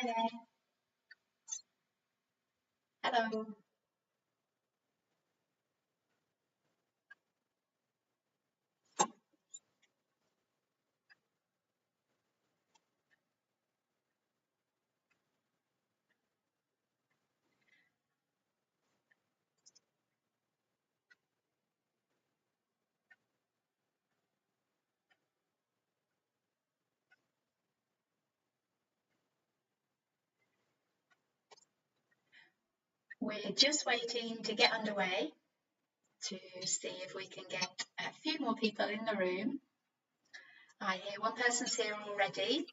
there. Hello. We're just waiting to get underway to see if we can get a few more people in the room. I hear one person's here already.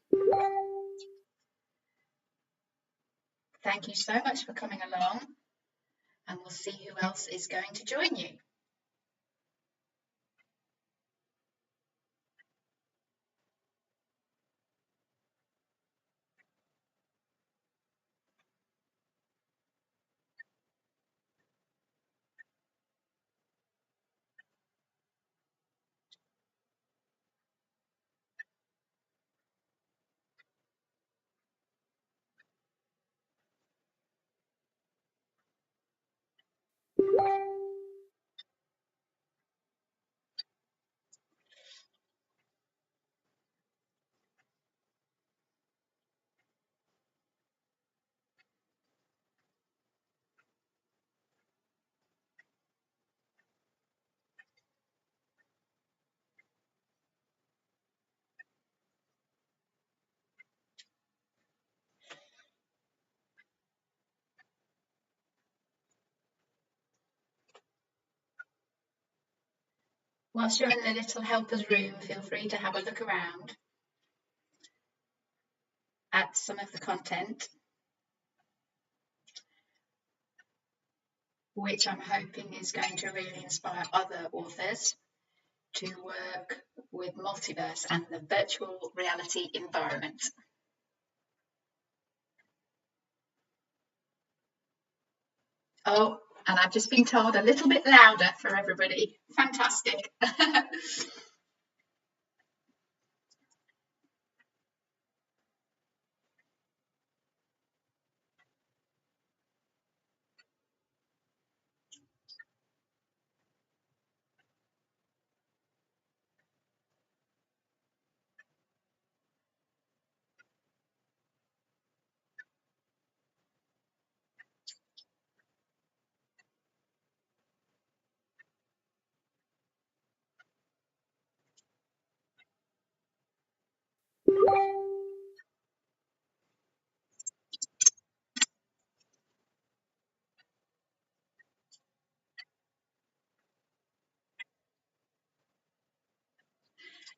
Thank you so much for coming along, and we'll see who else is going to join you. Whilst you're in the little helpers room, feel free to have a look around at some of the content, which I'm hoping is going to really inspire other authors to work with Multiverse and the virtual reality environment. Oh, and I've just been told a little bit louder for everybody. Fantastic.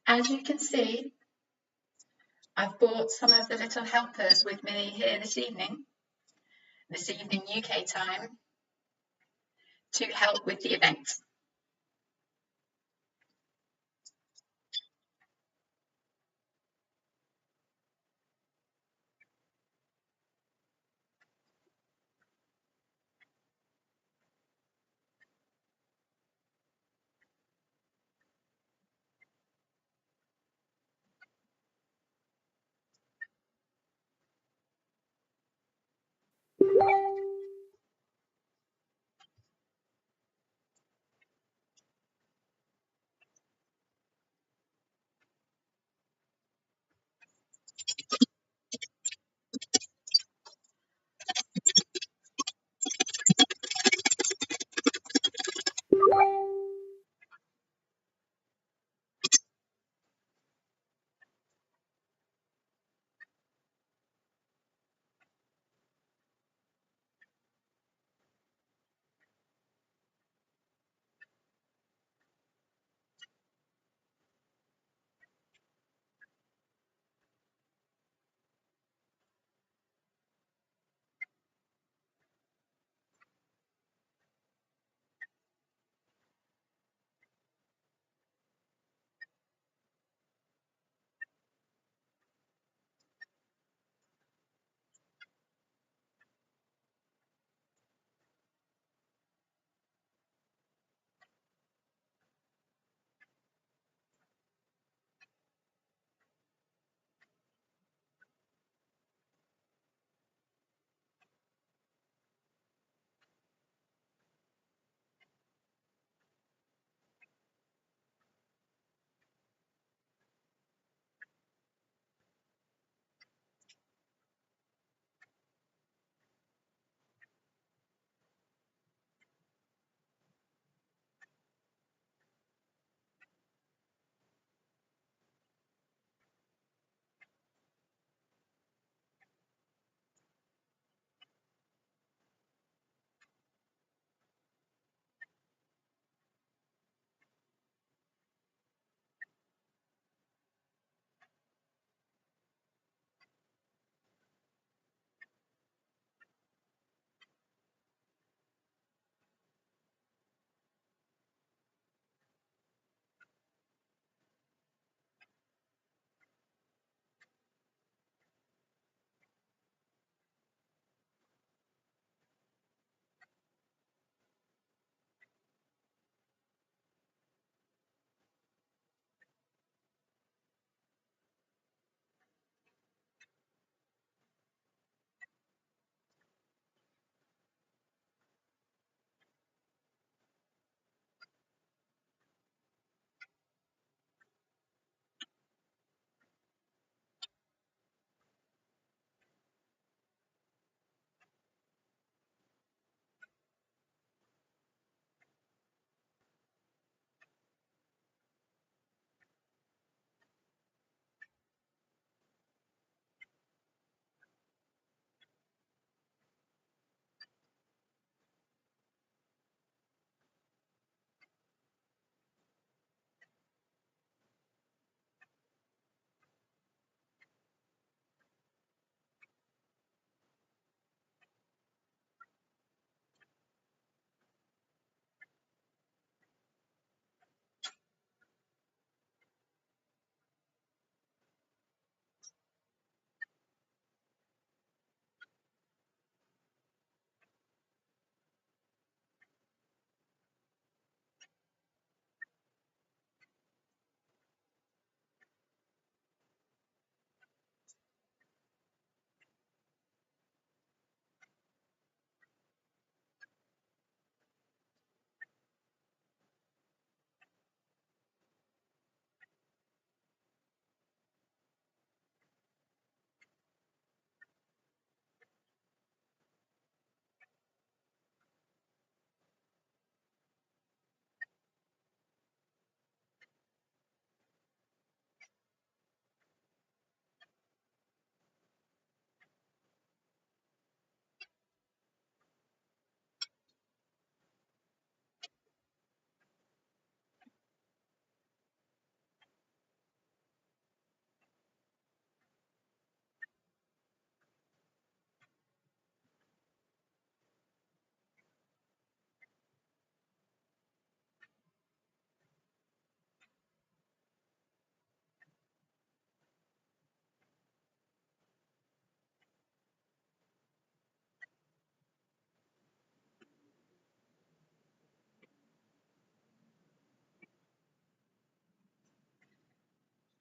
As you can see, I've brought some of the little helpers with me here this evening UK time, to help with the event.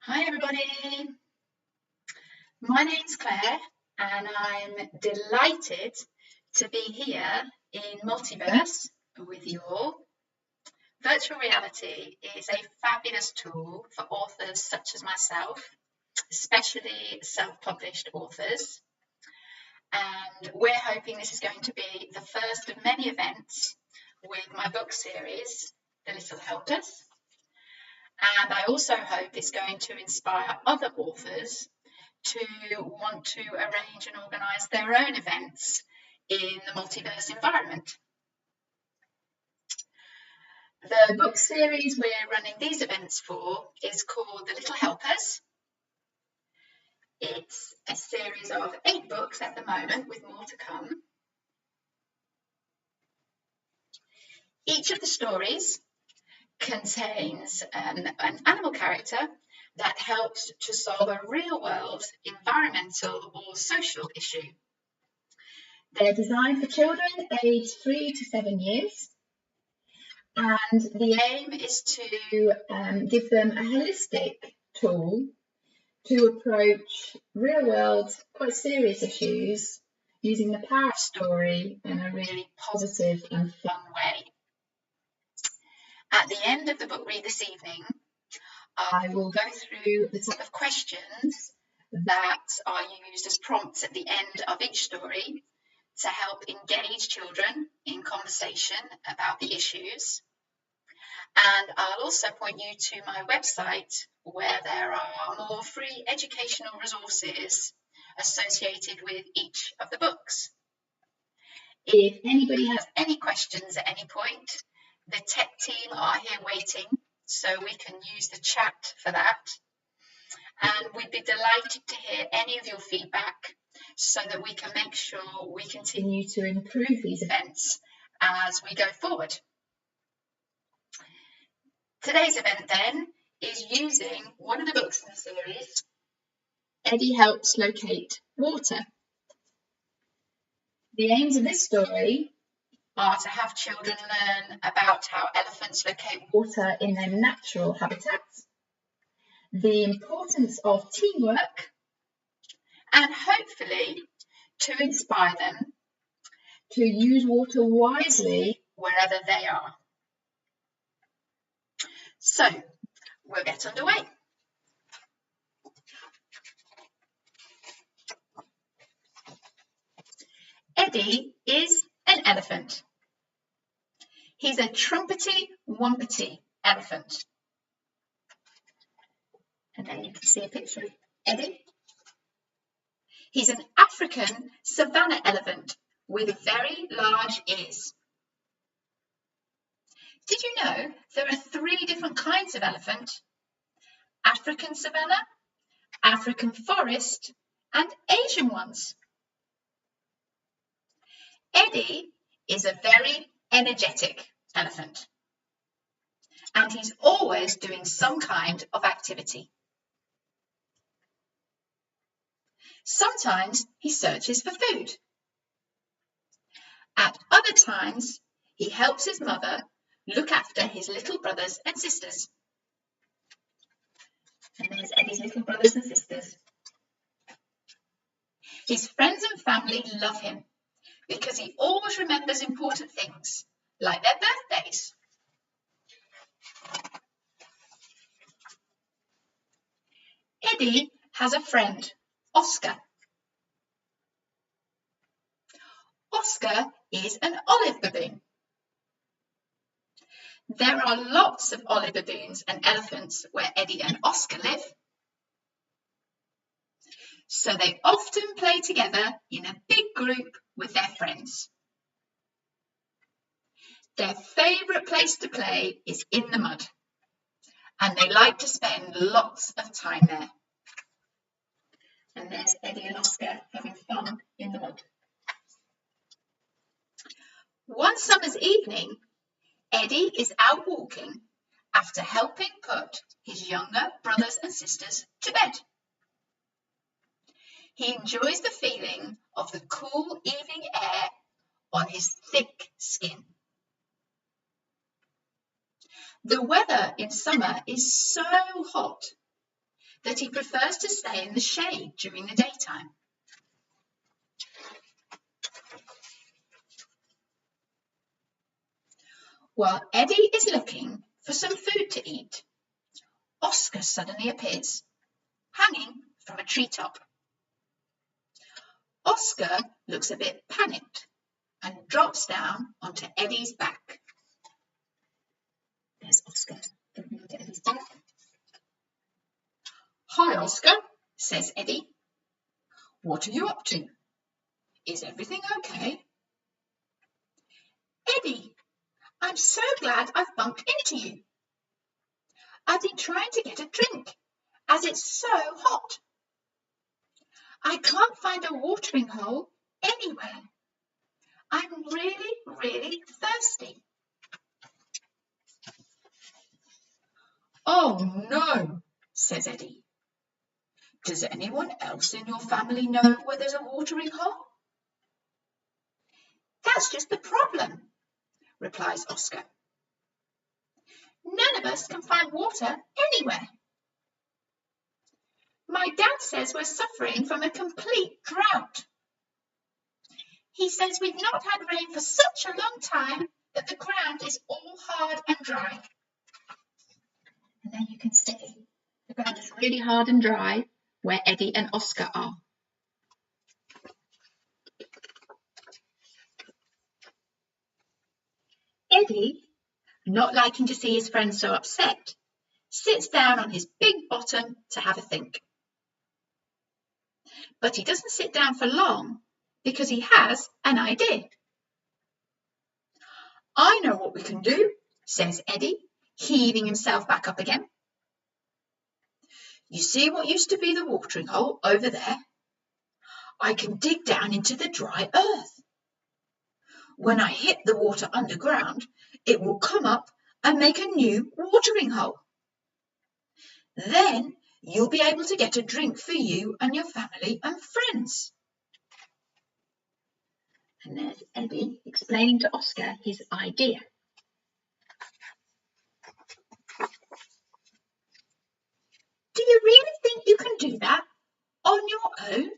Hi everybody, my name's Claire and I'm delighted to be here in Multiverse with you all. Virtual reality is a fabulous tool for authors such as myself, especially self-published authors, and we're hoping this is going to be the first of many events with my book series, The Little Helpers. And I also hope it's going to inspire other authors to want to arrange and organise their own events in the multiverse environment. The book series we're running these events for is called The Little Helpers. It's a series of 8 books at the moment, with more to come. Each of the stories contains an animal character that helps to solve a real-world environmental or social issue. They're designed for children aged 3 to 7 years, and the aim is to give them a holistic tool to approach real-world, quite serious issues using the power of story in a really positive and fun way. At the end of the book read this evening, I will go through the type of questions that are used as prompts at the end of each story to help engage children in conversation about the issues. And I'll also point you to my website, where there are more free educational resources associated with each of the books. If anybody has any questions at any point, the tech team are here waiting, so we can use the chat for that. And we'd be delighted to hear any of your feedback so that we can make sure we continue to improve these events as we go forward. Today's event then is using one of the books in the series, Eddie Helps Locate Water. The aims of this story are to have children learn about how elephants locate water in their natural habitats, the importance of teamwork, and hopefully to inspire them to use water wisely wherever they are. So, we'll get underway. Eddie is an elephant. He's a trumpety, wumpety elephant. And then you can see a picture of Eddie. He's an African savanna elephant with very large ears. Did you know there are 3 different kinds of elephant? African savanna, African forest, and Asian ones. Eddie is a very energetic elephant, and he's always doing some kind of activity. Sometimes he searches for food. At other times, he helps his mother look after his little brothers and sisters. And there's Eddie's little brothers and sisters. His friends and family love him because he always remembers important things, like their birthdays. Eddie has a friend, Oscar. Oscar is an olive baboon. There are lots of olive baboons and elephants where Eddie and Oscar live. So they often play together in a big group with their friends. Their favourite place to play is in the mud, and they like to spend lots of time there. And there's Eddie and Oscar having fun in the mud. One summer's evening, Eddie is out walking after helping put his younger brothers and sisters to bed. He enjoys the feeling of the cool evening air on his thick skin. The weather in summer is so hot that he prefers to stay in the shade during the daytime. While Eddie is looking for some food to eat, Oscar suddenly appears, hanging from a treetop. Oscar looks a bit panicked and drops down onto Eddie's back. There's Oscar dropping onto Eddie's back. "Hi, Oscar," says Eddie. "What are you up to? Is everything okay?" "Eddie, I'm so glad I've bumped into you. I've been trying to get a drink as it's so hot. I can't find a watering hole anywhere. I'm really, really thirsty." "Oh no," says Eddie. "Does anyone else in your family know where there's a watering hole?" "That's just the problem," replies Oscar. "None of us can find water anywhere. My dad says we're suffering from a complete drought. He says we've not had rain for such a long time that the ground is all hard and dry." And there you can see the ground is really hard and dry where Eddie and Oscar are. Eddie, not liking to see his friend so upset, sits down on his big bottom to have a think. But he doesn't sit down for long because he has an idea. "I know what we can do," says Eddie, heaving himself back up again. "You see what used to be the watering hole over there? I can dig down into the dry earth. When I hit the water underground, it will come up and make a new watering hole. Then you'll be able to get a drink for you and your family and friends." And there's Eddie explaining to Oscar his idea. "Do you really think you can do that on your own?"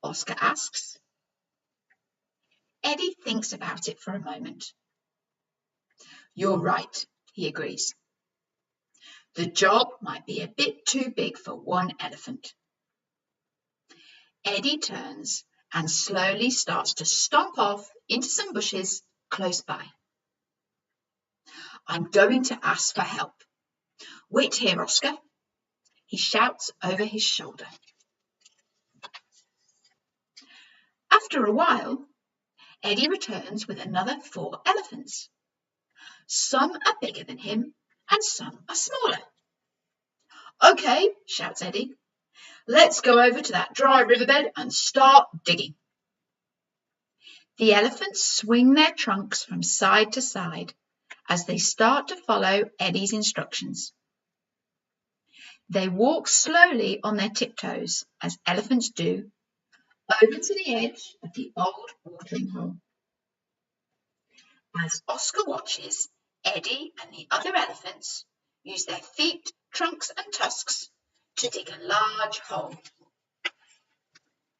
Oscar asks. Eddie thinks about it for a moment. "You're right," he agrees. "The job might be a bit too big for one elephant." Eddie turns and slowly starts to stomp off into some bushes close by. "I'm going to ask for help. Wait here, Oscar," he shouts over his shoulder. After a while, Eddie returns with another 4 elephants. Some are bigger than him and some are smaller. "Okay," shouts Eddie. "Let's go over to that dry riverbed and start digging." The elephants swing their trunks from side to side as they start to follow Eddie's instructions. They walk slowly on their tiptoes, as elephants do, over to the edge of the old watering hole. As Oscar watches, Eddie and the other elephants use their feet, trunks and tusks to dig a large hole.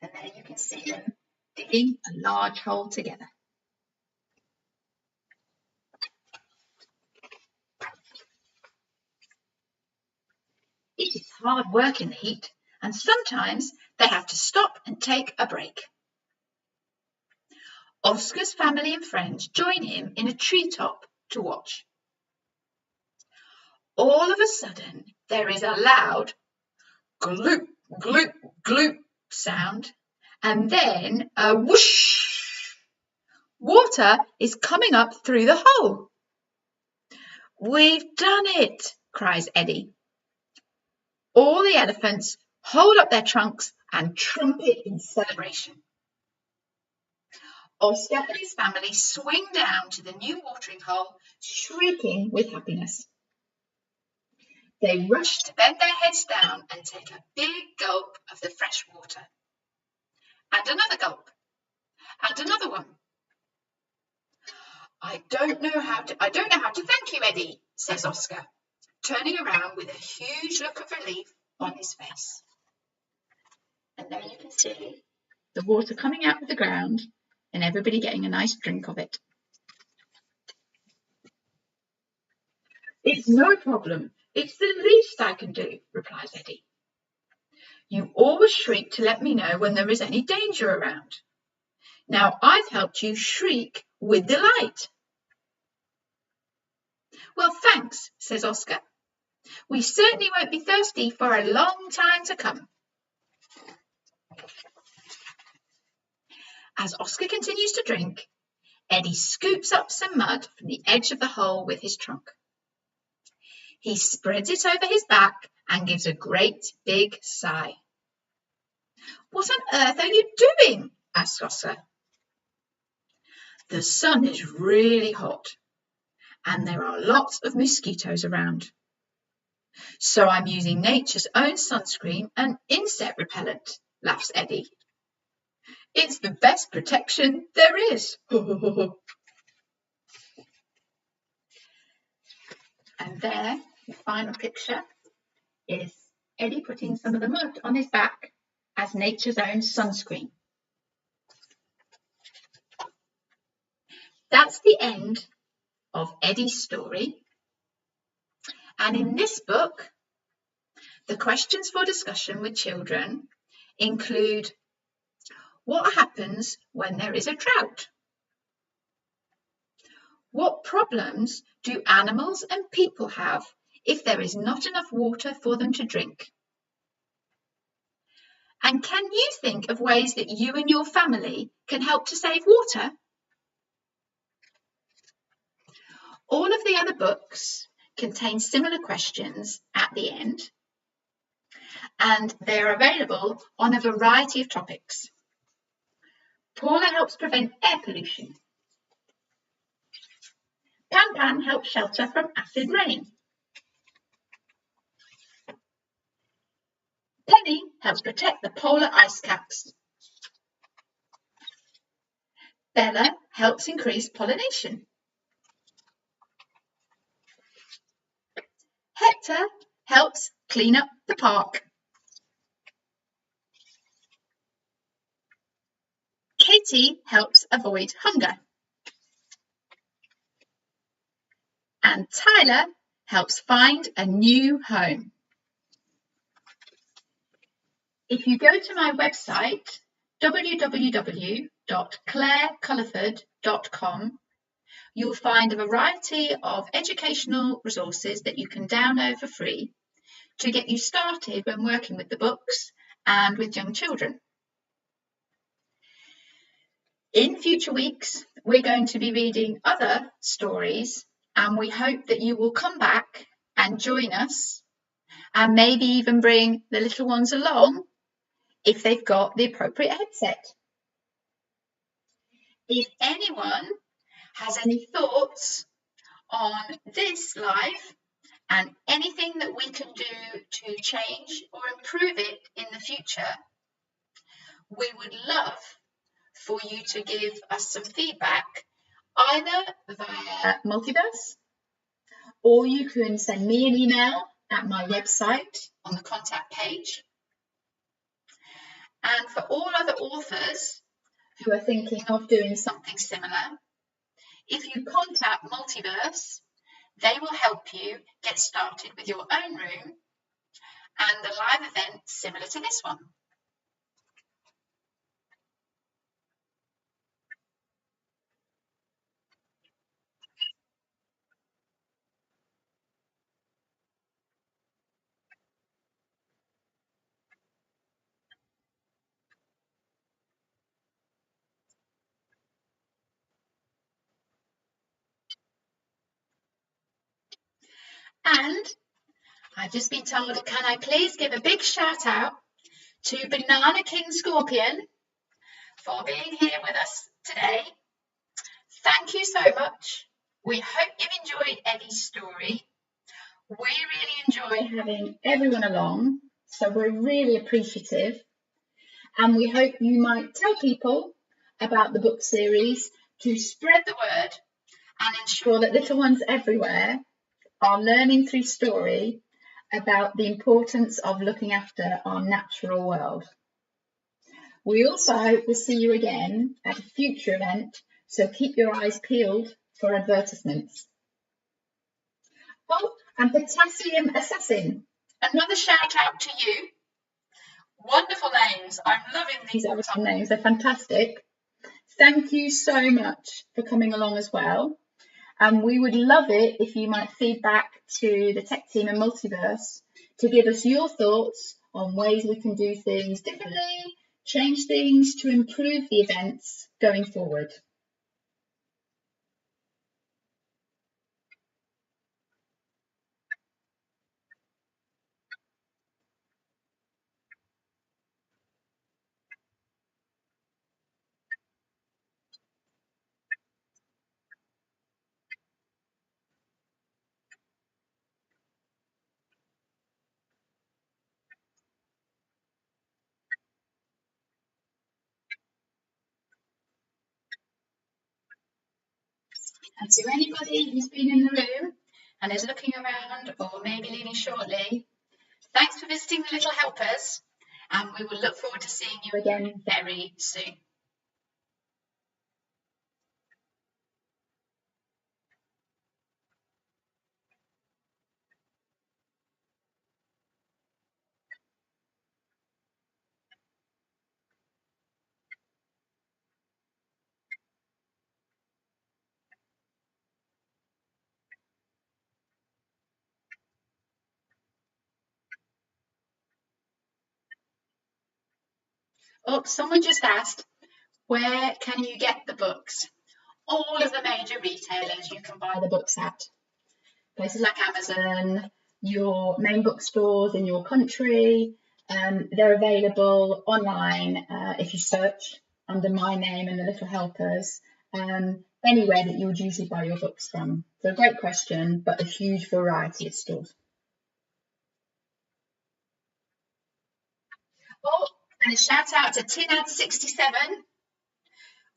And there you can see them digging a large hole together. It is hard work in the heat, and sometimes they have to stop and take a break. Oscar's family and friends join him in a treetop to watch. All of a sudden, there is a loud gloop, gloop, gloop sound, and then a whoosh. Water is coming up through the hole. "We've done it," cries Eddie. All the elephants hold up their trunks and trumpet in celebration. Oscar and his family swing down to the new watering hole, shrieking with happiness. They rush to bend their heads down and take a big gulp of the fresh water. And another gulp. And another one. I don't know how to thank you, Eddie," says Oscar, turning around with a huge look of relief on his face. And there you can see the water coming out of the ground and everybody getting a nice drink of it. "It's no problem. It's the least I can do," replies Eddie. "You always shriek to let me know when there is any danger around. Now I've helped you shriek with delight." "Well, thanks," says Oscar. "We certainly won't be thirsty for a long time to come." As Oscar continues to drink, Eddie scoops up some mud from the edge of the hole with his trunk. He spreads it over his back and gives a great big sigh. "What on earth are you doing?" asks Oscar. "The sun is really hot and there are lots of mosquitoes around. So I'm using nature's own sunscreen and insect repellent," laughs Eddie. "It's the best protection there is." And there, the final picture is Eddie putting some of the mud on his back as nature's own sunscreen. That's the end of Eddie's story. And in this book, the questions for discussion with children include: what happens when there is a drought? What problems do animals and people have if there is not enough water for them to drink? And can you think of ways that you and your family can help to save water? All of the other books contain similar questions at the end, and they are available on a variety of topics. Paula helps prevent air pollution. Pan Pan helps shelter from acid rain. Penny helps protect the polar ice caps. Bella helps increase pollination. Hector helps clean up the park. Katie helps avoid hunger. And Tyler helps find a new home. If you go to my website, www.claireculliford.com, you'll find a variety of educational resources that you can download for free to get you started when working with the books and with young children. In future weeks, we're going to be reading other stories, and we hope that you will come back and join us, and maybe even bring the little ones along if they've got the appropriate headset. If anyone has any thoughts on this live and anything that we can do to change or improve it in the future, we would love for you to give us some feedback either via Multiverse, or you can send me an email at my website on the contact page. And for all other authors who are thinking of doing something similar, if you contact Multiverse, they will help you get started with your own room and a live event similar to this one. And I've just been told, can I please give a big shout out to Banana King Scorpion for being here with us today. Thank you so much. We hope you've enjoyed Eddie's story. We really enjoy having everyone along, so we're really appreciative. And we hope you might tell people about the book series to spread the word and ensure that little ones everywhere are learning through story about the importance of looking after our natural world. We also hope we'll see you again at a future event, so keep your eyes peeled for advertisements. Oh, and Potassium Assassin, another shout out to you. Wonderful names. I'm loving these avatar names. They're fantastic. Thank you so much for coming along as well. And we would love it if you might feed back to the tech team in Multiverse to give us your thoughts on ways we can do things differently, change things to improve the events going forward. And to anybody who's been in the room and is looking around or maybe leaving shortly, thanks for visiting the Little Helpers, and we will look forward to seeing you again very soon. Oh, someone just asked, where can you get the books? All of the major retailers you can buy the books at. Places like Amazon, your main bookstores in your country. They're available online if you search under my name and the Little Helpers, anywhere that you would usually buy your books from. So a great question, but a huge variety of stores. Oh, and a shout out to Tinad67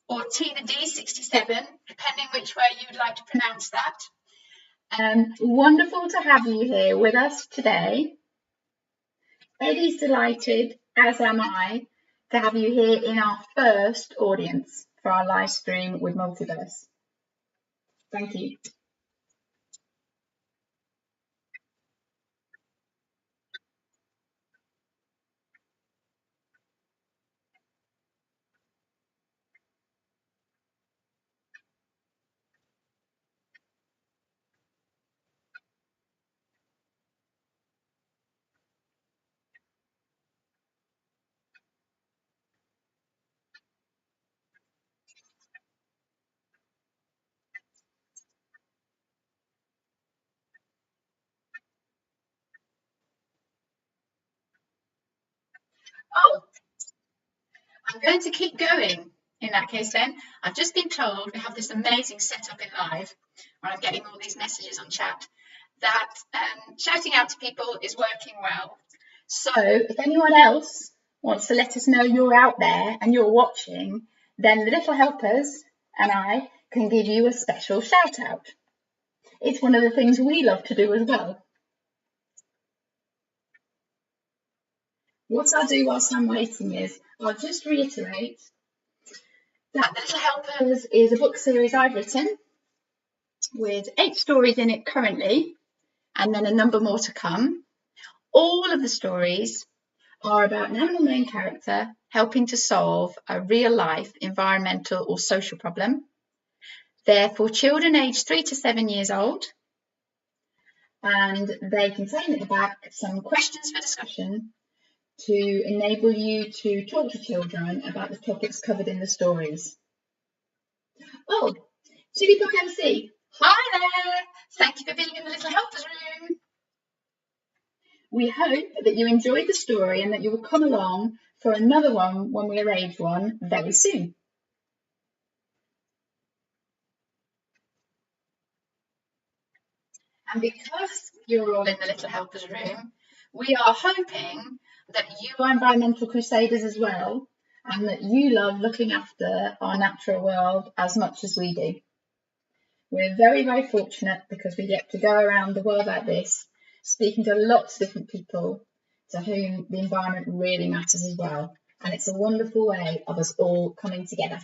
or Tina D67, depending which way you'd like to pronounce that. Wonderful to have you here with us today. Eddie's delighted, as am I, to have you here in our first audience for our live stream with Multiverse. Thank you. Oh, I'm going to keep going in that case then. I've just been told we have this amazing setup in live, where I'm getting all these messages on chat, that shouting out to people is working well. So if anyone else wants to let us know you're out there and you're watching, then the Little Helpers and I can give you a special shout out. It's one of the things we love to do as well. What I'll do whilst I'm waiting is I'll just reiterate that The Little Helpers is a book series I've written with 8 stories in it currently, and then a number more to come. All of the stories are about an animal main character helping to solve a real life environmental or social problem. They're for children aged 3 to 7 years old, and they contain at the back some questions for discussion to enable you to talk to children about the topics covered in the stories. Oh, Chili Book MC, hi there! Thank you for being in the Little Helpers room. We hope that you enjoyed the story and that you will come along for another one when we arrange one very soon. And because you're all in the Little Helpers room, we are hoping that you are environmental crusaders as well, and that you love looking after our natural world as much as we do. We're very, very fortunate because we get to go around the world like this, speaking to lots of different people to whom the environment really matters as well. And it's a wonderful way of us all coming together.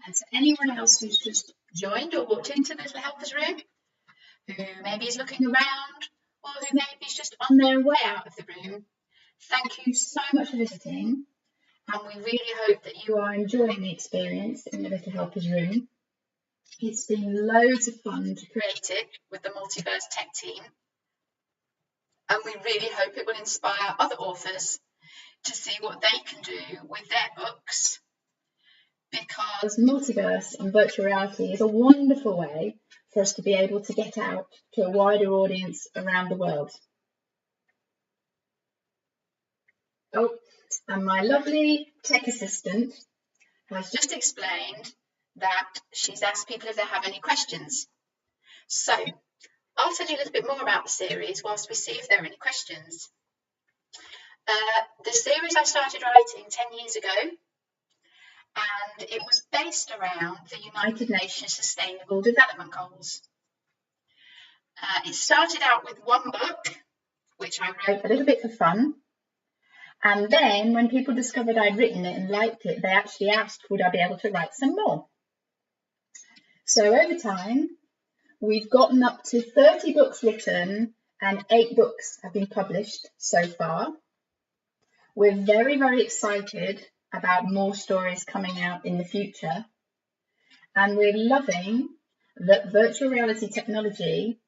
And to anyone else who's just joined or walked into the Little Helpers Room, who maybe is looking around, or who maybe is just on their way out of the room, thank you so much for visiting. And we really hope that you are enjoying the experience in the Little Helpers Room. It's been loads of fun to create it with the Multiverse tech team. And we really hope it will inspire other authors to see what they can do with their books, because multiverse and virtual reality is a wonderful way for us to be able to get out to a wider audience around the world. Oh, and my lovely tech assistant has just explained that she's asked people if they have any questions. So I'll tell you a little bit more about the series whilst we see if there are any questions. The series I started writing 10 years ago, and it was based around the United Nations Sustainable Development Goals. It started out with one book, which I wrote a little bit for fun. And then when people discovered I'd written it and liked it, they actually asked, would I be able to write some more? So over time, we've gotten up to 30 books written and 8 books have been published so far. We're very, very excited about more stories coming out in the future. And we're loving that virtual reality technology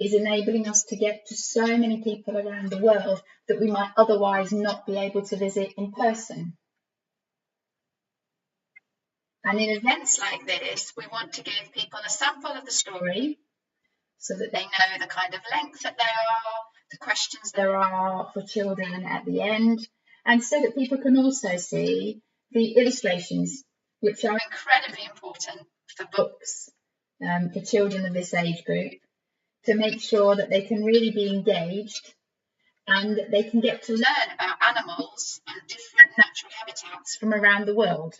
is enabling us to get to so many people around the world that we might otherwise not be able to visit in person. And in events like this, we want to give people a sample of the story so that they know the kind of length that they are, the questions there are for children at the end, and so that people can also see the illustrations, which are incredibly important for books for children of this age group, to make sure that they can really be engaged and that they can get to learn about animals and different natural habitats from around the world.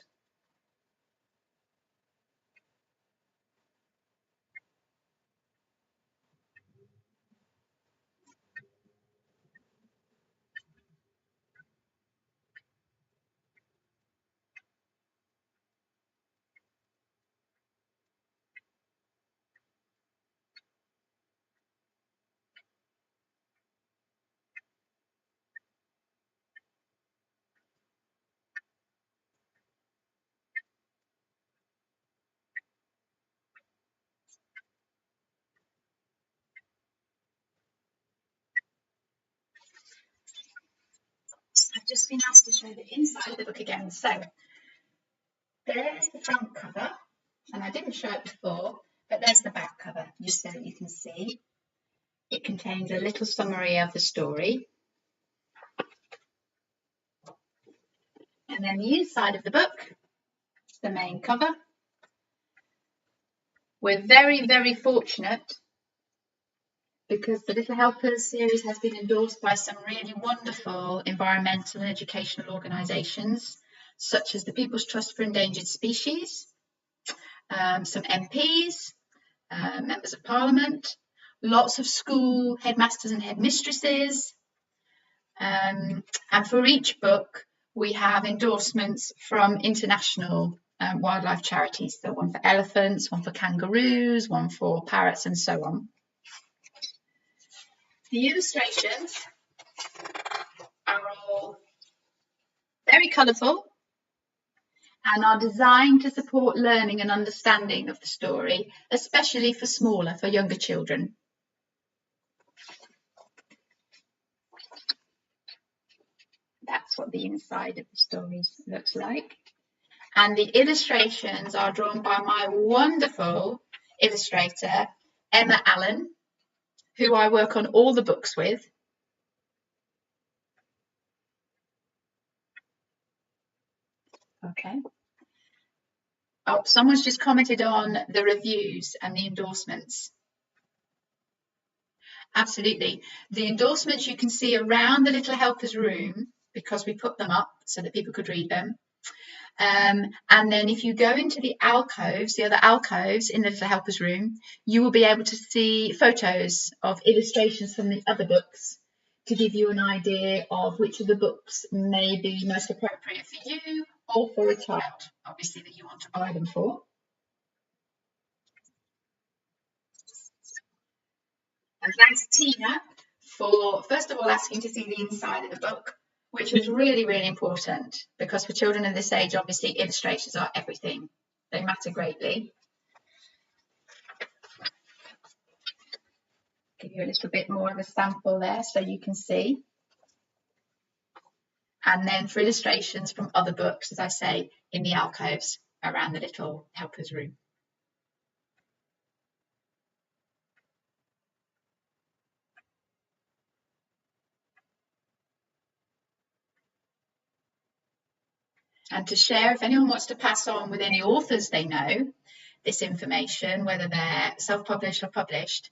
I've just been asked to show the inside of the book again. So there's the front cover, and I didn't show it before, but there's the back cover, just so that you can see. It contains a little summary of the story. And then the inside of the book, the main cover. We're very, very fortunate because the Little Helpers series has been endorsed by some really wonderful environmental and educational organisations, such as the People's Trust for Endangered Species, some MPs, members of Parliament, lots of school headmasters and headmistresses. And for each book, we have endorsements from international wildlife charities. So one for elephants, one for kangaroos, one for parrots, and so on. The illustrations are all very colourful, and are designed to support learning and understanding of the story, especially for younger children. That's what the inside of the stories looks like. And the illustrations are drawn by my wonderful illustrator, Emma Allen, who I work on all the books with. Okay. Oh, someone's just commented on the reviews and the endorsements. Absolutely. The endorsements you can see around the little helper's room because we put them up so that people could read them. And then if you go into the alcoves, the other alcoves in the little helper's room, you will be able to see photos of illustrations from the other books to give you an idea of which of the books may be most appropriate for you or for a child, obviously, that you want to buy them for. And thanks, Tina, for first of all asking to see the inside of the book, which was really, really important because for children of this age, obviously, illustrations are everything. They matter greatly. Give you a little bit more of a sample there so you can see. And then for illustrations from other books, as I say, in the alcoves around the little helper's room. And to share, if anyone wants to pass on with any authors they know this information, whether they're self-published or published,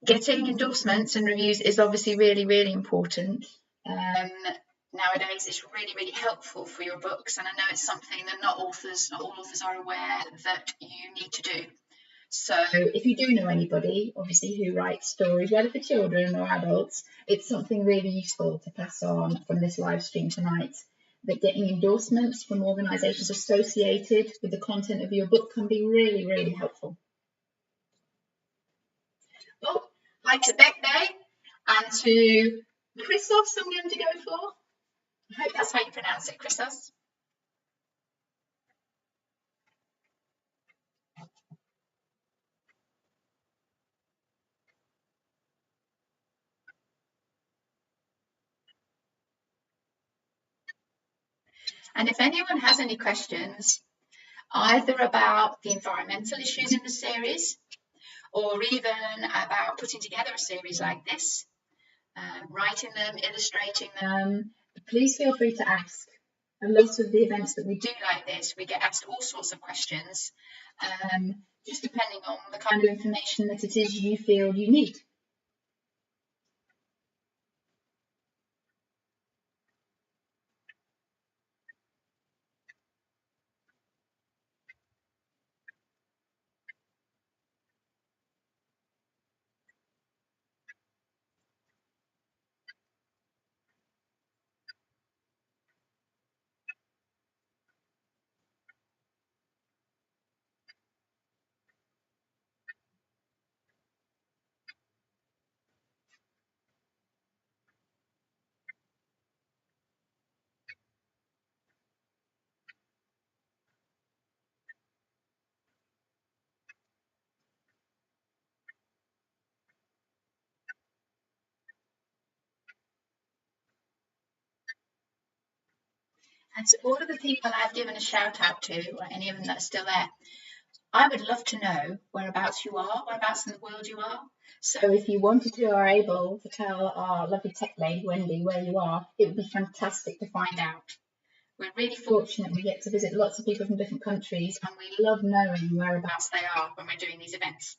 getting endorsements and reviews is obviously really, really important. Nowadays, it's really, really helpful for your books, and I know it's something that not all authors are aware that you need to do. So if you do know anybody, obviously, who writes stories, whether for children or adults, it's something really useful to pass on from this live stream tonight, that getting endorsements from organisations associated with the content of your book can be really, really helpful. Oh, hi to Beck Day and to Chrysos, I'm going to go for. I hope that's how you pronounce it, Chrysos. And if anyone has any questions, either about the environmental issues in the series, or even about putting together a series like this, writing them, illustrating them, please feel free to ask. A lot of the events that we do like this, we get asked all sorts of questions, just depending on the kind of information that it is you feel you need. And to all of the people I've given a shout out to, or any of them that are still there, I would love to know whereabouts you are, whereabouts in the world you are. So if you wanted to or are able to tell our lovely tech lady, Wendy, where you are, it would be fantastic to find out. We're really fortunate we get to visit lots of people from different countries, and we love knowing whereabouts they are when we're doing these events.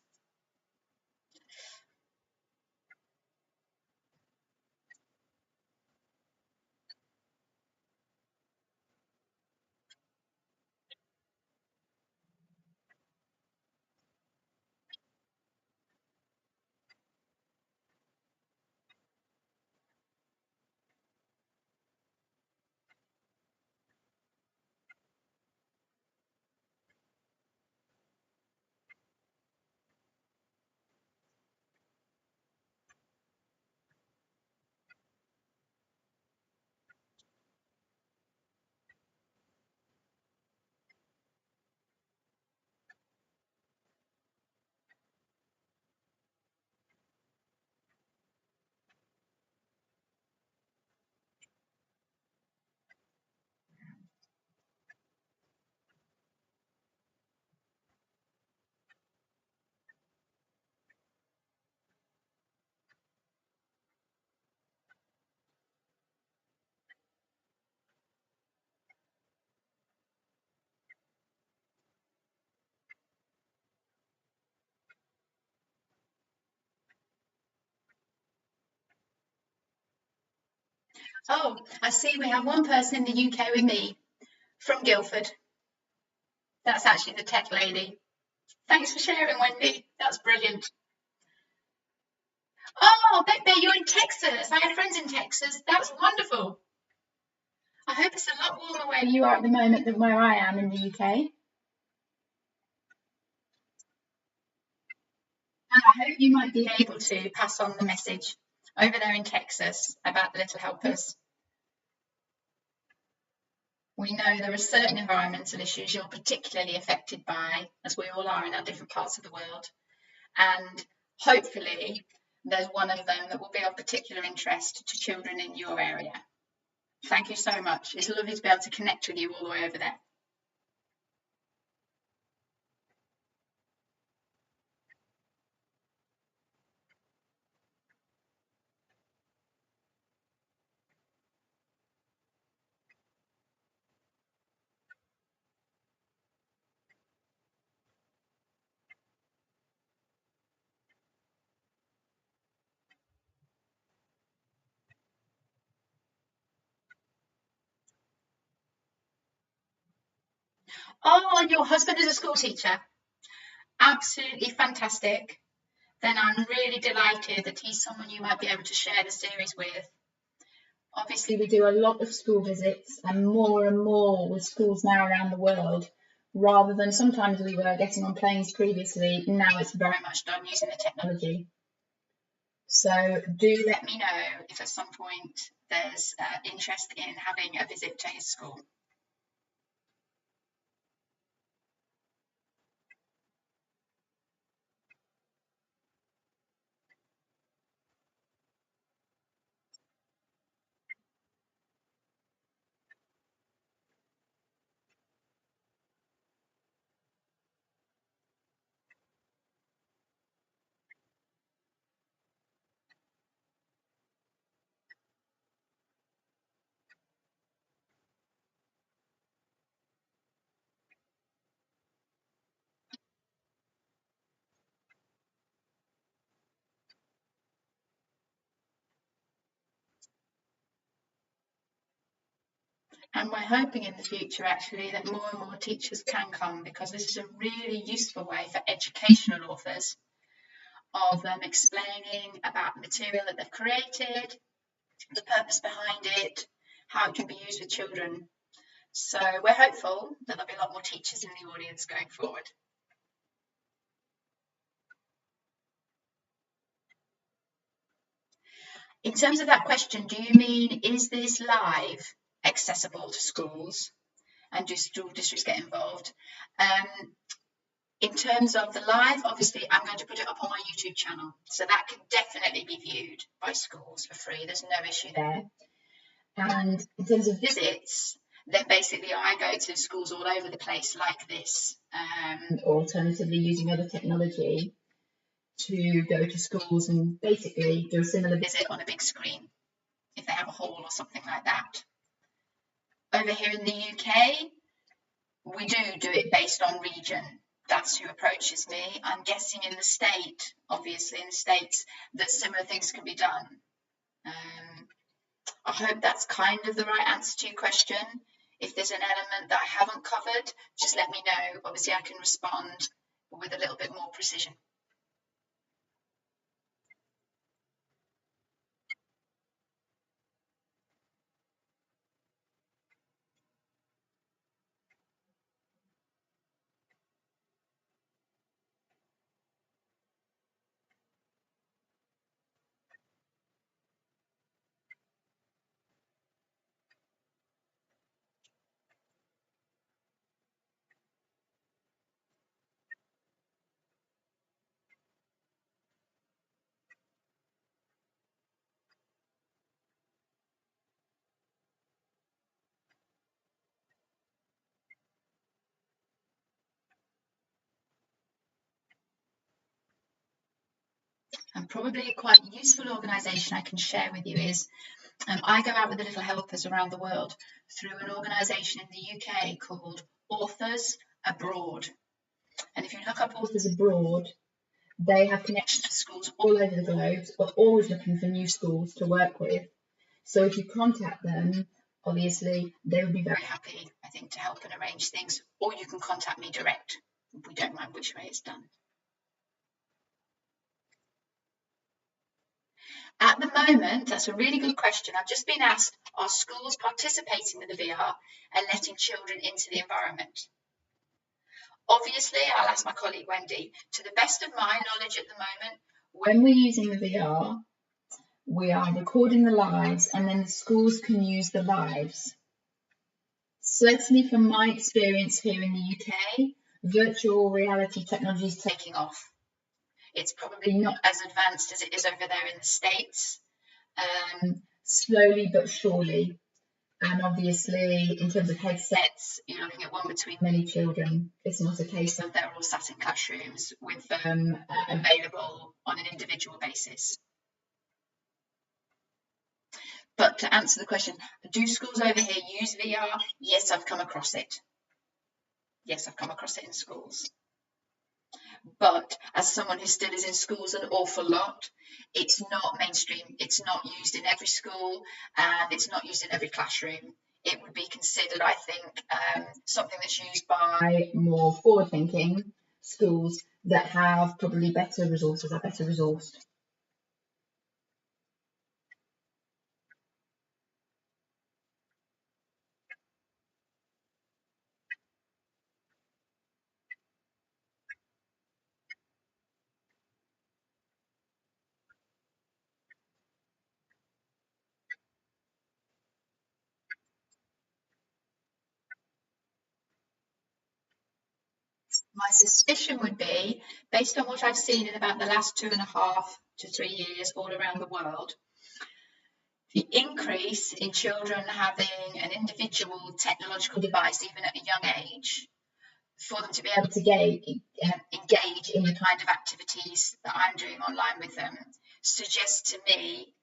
Oh, I see we have one person in the UK with me from Guildford. That's actually the tech lady. Thanks for sharing, Wendy. That's brilliant. Oh, Beppe, you're in Texas. I have friends in Texas. That's wonderful. I hope it's a lot warmer where you are at the moment than where I am in the UK. And I hope you might be able to pass on the message over there in Texas about the Little Helpers. We know there are certain environmental issues you're particularly affected by, as we all are in our different parts of the world. And hopefully there's one of them that will be of particular interest to children in your area. Thank you so much. It's lovely to be able to connect with you all the way over there. Oh, your husband is a school teacher. Absolutely fantastic. Then I'm really delighted that he's someone you might be able to share the series with. Obviously, we do a lot of school visits and more with schools now around the world, rather than sometimes we were getting on planes previously. Now it's very much done using the technology. So do let me know if at some point there's interest in having a visit to his school. And we're hoping in the future actually that more and more teachers can come, because this is a really useful way for educational authors of them explaining about the material that they've created, the purpose behind it, how it can be used with children. So we're hopeful that there'll be a lot more teachers in the audience going forward. In terms of that question, do you mean, is this live accessible to schools and do school districts get involved? In terms of the live, obviously, I'm going to put it up on my YouTube channel. So that can definitely be viewed by schools for free. There's no issue there. And in terms of visits, then basically I go to schools all over the place like this, alternatively using other technology to go to schools and basically do a similar visit on a big screen if they have a hall or something like that. Over here in the UK, we do it based on region. That's who approaches me. I'm guessing in the state, obviously in the States, that similar things can be done. I hope that's kind of the right answer to your question. If there's an element that I haven't covered, just let me know. Obviously, I can respond with a little bit more precision. And probably a quite useful organisation I can share with you is I go out with the Little Helpers around the world through an organisation in the UK called Authors Abroad. And if you look up Authors Abroad, they have connections to schools all over the globe. We're always looking for new schools to work with. So if you contact them, obviously they would be very happy, I think, to help and arrange things. Or you can contact me direct. We don't mind which way it's done. At the moment, that's a really good question. I've just been asked, are schools participating with the VR and letting children into the environment? Obviously, I'll ask my colleague Wendy. To the best of my knowledge at the moment, when we're using the VR, we are recording the lives and then the schools can use the lives. Certainly from my experience here in the UK, virtual reality technology is taking off. It's probably not as advanced as it is over there in the States, slowly but surely. And obviously, in terms of headsets, you're looking at one between many children. It's not a case of they're all sat in classrooms with them available on an individual basis. But to answer the question, do schools over here use VR? Yes, I've come across it. Yes, I've come across it in schools. But as someone who still is in schools an awful lot, it's not mainstream. It's not used in every school and it's not used in every classroom. It would be considered, I think, something that's used by more forward-thinking schools that have probably better resources, are better resourced. My suspicion would be, based on what I've seen in about the last 2.5 to 3 years all around the world, the increase in children having an individual technological device, even at a young age, for them to be able to engage in the kind of activities that I'm doing online with them, suggests to me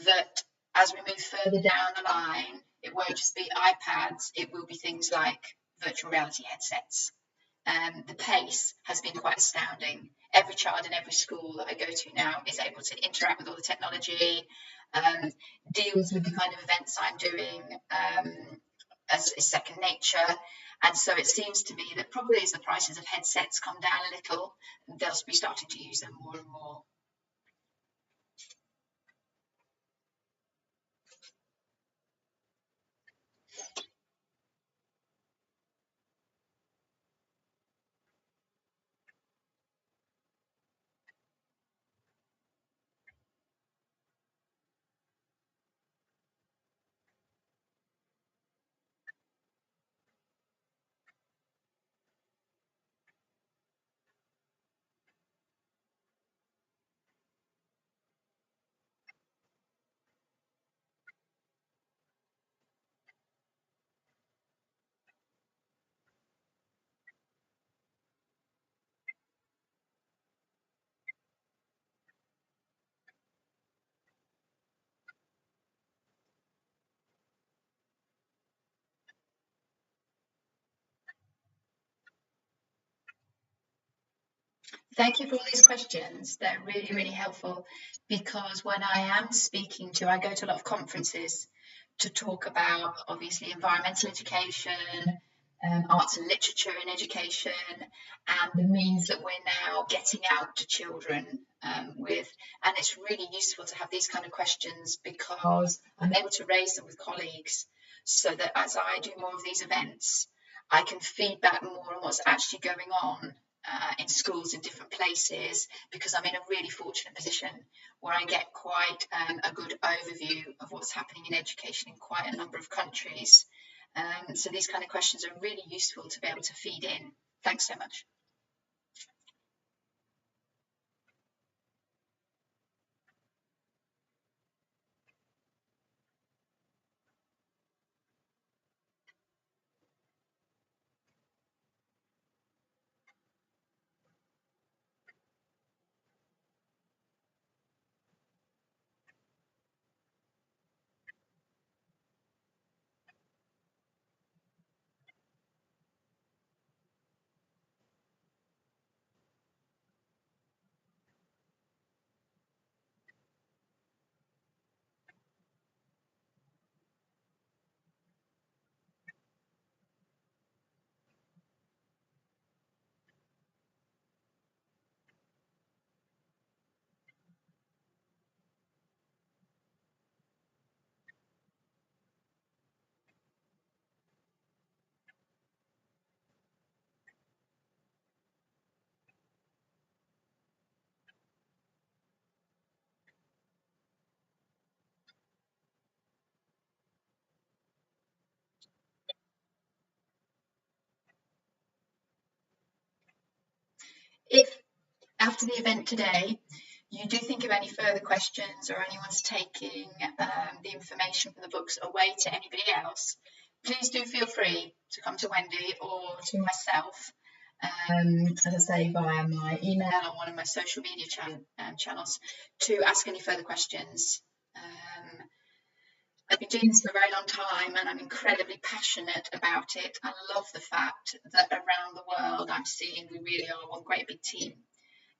that as we move further down the line, it won't just be iPads, it will be things like virtual reality headsets. The pace has been quite astounding. Every child in every school that I go to now is able to interact with all the technology, deals with the kind of events I'm doing as second nature. And so it seems to me that probably as the prices of headsets come down a little, they'll be starting to use them more and more. Thank you for all these questions. They're really, really helpful because when I am speaking to, I go to a lot of conferences to talk about obviously environmental education, arts and literature in education, and the means that we're now getting out to children with. And it's really useful to have these kind of questions because I'm able to raise them with colleagues so that as I do more of these events, I can feed back more on what's actually going on in schools in different places, because I'm in a really fortunate position where I get quite a good overview of what's happening in education in quite a number of countries. So these kind of questions are really useful to be able to feed in. Thanks so much. after the event today, you do think of any further questions or anyone's taking the information from the books away to anybody else, please do feel free to come to Wendy or to myself, as I say, via my email or one of my social media channels to ask any further questions. I've been doing this for a very long time and I'm incredibly passionate about it. I love the fact that around the world I'm seeing we really are one great big team.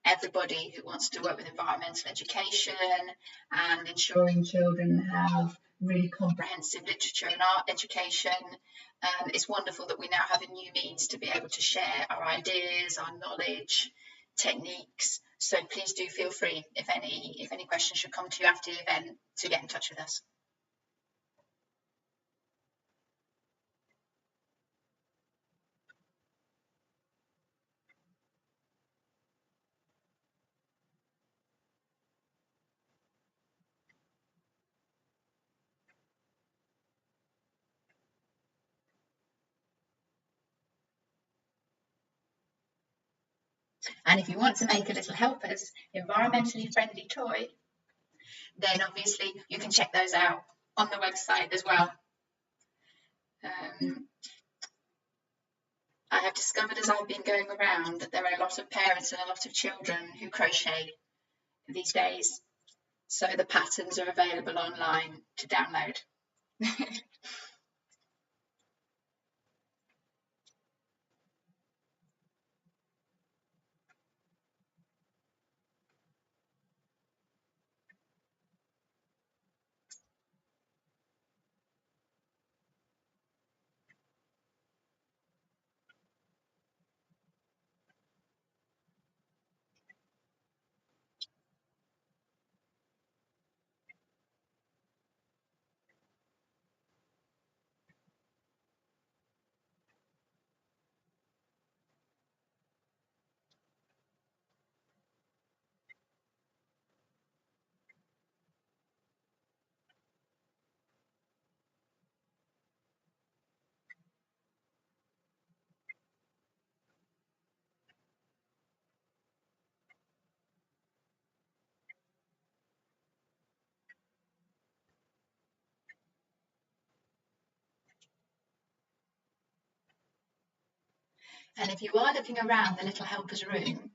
Everybody who wants to work with environmental education and ensuring children have really comprehensive literature and art education. It's wonderful that we now have a new means to be able to share our ideas, our knowledge, techniques. So please do feel free, if any questions should come to you after the event, to get in touch with us. And if you want to make a little helpers environmentally friendly toy, then obviously you can check those out on the website as well. I have discovered as I've been going around that there are a lot of parents and a lot of children who crochet these days. So the patterns are available online to download. And if you are looking around the Little Helpers room,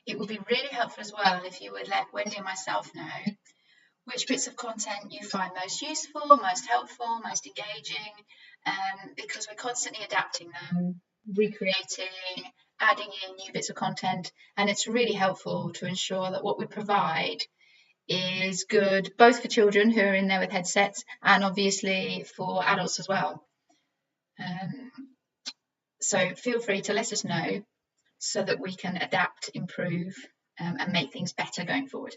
it would be really helpful as well if you would let Wendy and myself know which bits of content you find most useful, most helpful, most engaging, because we're constantly adapting them, recreating, adding in new bits of content, and it's really helpful to ensure that what we provide is good both for children who are in there with headsets and obviously for adults as well. So feel free to let us know so that we can adapt, improve, and make things better going forward.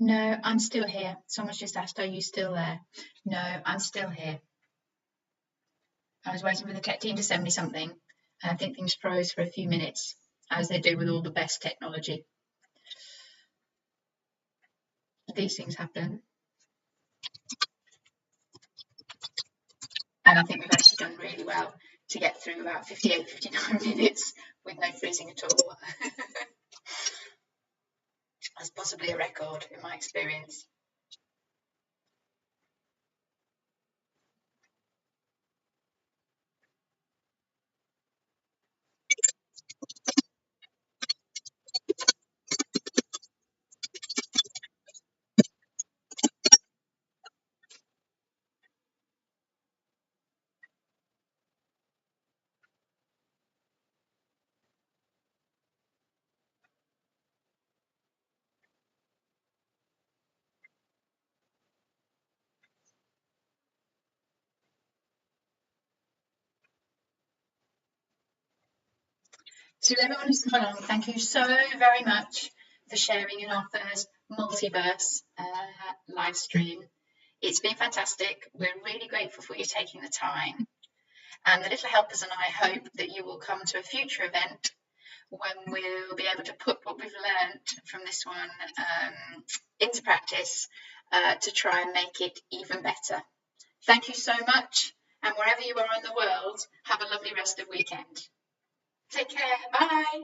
No, I'm still here. Someone's just asked, are you still there? No, I'm still here. I was waiting for the tech team to send me something, and I think things froze for a few minutes, as they do with all the best technology. These things happen. And I think we've actually done really well to get through about 58, 59 minutes with no freezing at all. That's possibly a record in my experience. To everyone who's come along, thank you so very much for sharing in our first Multiverse live stream. It's been fantastic. We're really grateful for you taking the time. And the Little Helpers and I hope that you will come to a future event when we'll be able to put what we've learned from this one into practice to try and make it even better. Thank you so much. And wherever you are in the world, have a lovely rest of weekend. Take care. Bye.